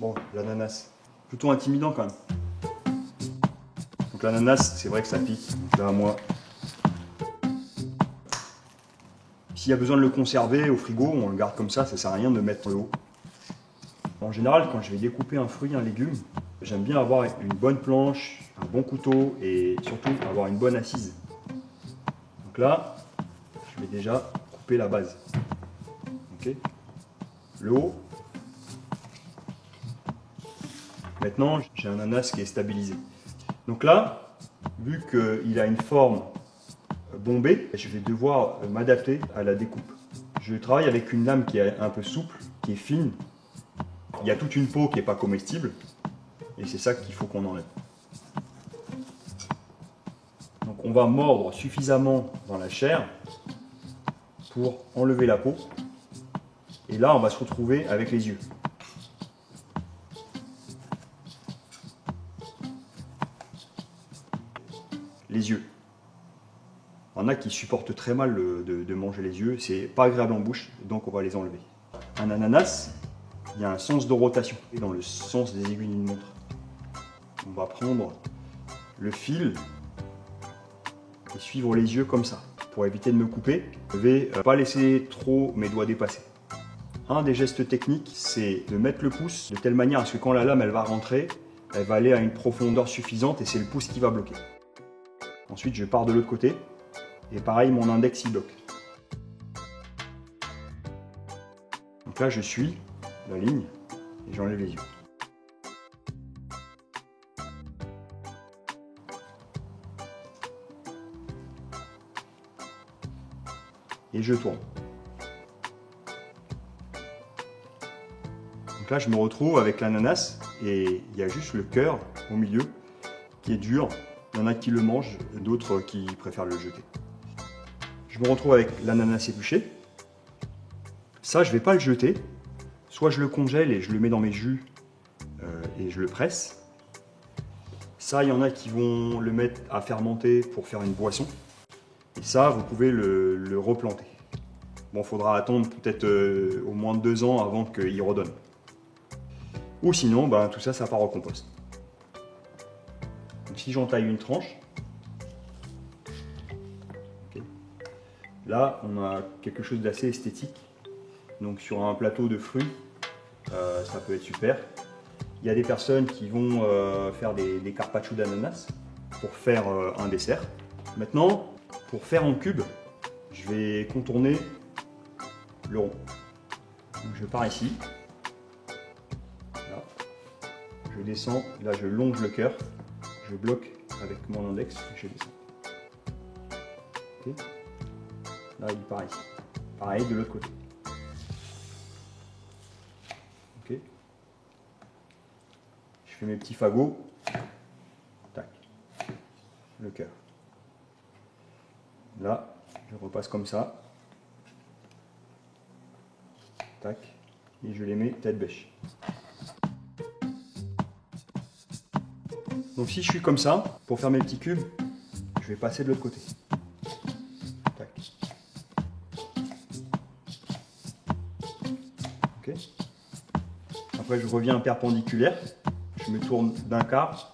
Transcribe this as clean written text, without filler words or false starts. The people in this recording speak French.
Bon, l'ananas, plutôt intimidant quand même. Donc l'ananas, c'est vrai que ça pique. Donc là, moi, s'il y a besoin de le conserver au frigo, on le garde comme ça sert à rien de le mettre le haut. En général, quand je vais découper un fruit, un légume, j'aime bien avoir une bonne planche, un bon couteau et surtout avoir une bonne assise. Donc là, je vais déjà couper la base. Okay. Le haut. Maintenant, j'ai un ananas qui est stabilisé. Donc là, vu qu'il a une forme bombée, je vais devoir m'adapter à la découpe. Je travaille avec une lame qui est un peu souple, qui est fine. Il y a toute une peau qui n'est pas comestible. Et c'est ça qu'il faut qu'on enlève. Donc on va mordre suffisamment dans la chair pour enlever la peau. Et là, on va se retrouver avec les yeux. Les yeux. Il y en a qui supportent très mal de manger les yeux. C'est pas agréable en bouche, donc on va les enlever. Un ananas, il y a un sens de rotation, dans le sens des aiguilles d'une montre. On va prendre le fil et suivre les yeux comme ça. Pour éviter de me couper, je ne vais pas laisser trop mes doigts dépasser. Un des gestes techniques, c'est de mettre le pouce de telle manière à ce que quand la lame elle va rentrer, elle va aller à une profondeur suffisante et c'est le pouce qui va bloquer. Ensuite, je pars de l'autre côté et pareil, mon index il bloque. Donc là, je suis la ligne et j'enlève les yeux. Et je tourne. Donc là, je me retrouve avec l'ananas et il y a juste le cœur au milieu qui est dur. Il y en a qui le mangent, d'autres qui préfèrent le jeter. Je me retrouve avec l'ananas épluché. Ça, je ne vais pas le jeter. Soit je le congèle et je le mets dans mes jus et je le presse. Ça, il y en a qui vont le mettre à fermenter pour faire une boisson. Et ça, vous pouvez le replanter. Bon, il faudra attendre peut-être au moins 2 ans avant qu'il redonne. Ou sinon, ben, tout ça, ça part au compost. Donc, si j'en taille une tranche, okay. Là, on a quelque chose d'assez esthétique. Donc, sur un plateau de fruits, ça peut être super. Il y a des personnes qui vont faire des carpaccio d'ananas pour faire un dessert. Maintenant, pour faire en cube, je vais contourner le rond. Donc, je pars ici. Là. Je descends. Là, je longe le cœur. Je bloque avec mon index. Je descends. Okay. Là, il part ici. Pareil de l'autre côté. Okay. Je fais mes petits fagots. Tac. Le cœur. Là, je repasse comme ça. Tac. Et je les mets tête bêche. Donc si je suis comme ça, pour faire mes petits cubes, je vais passer de l'autre côté. Tac. Ok. Après je reviens perpendiculaire. Je me tourne d'un quart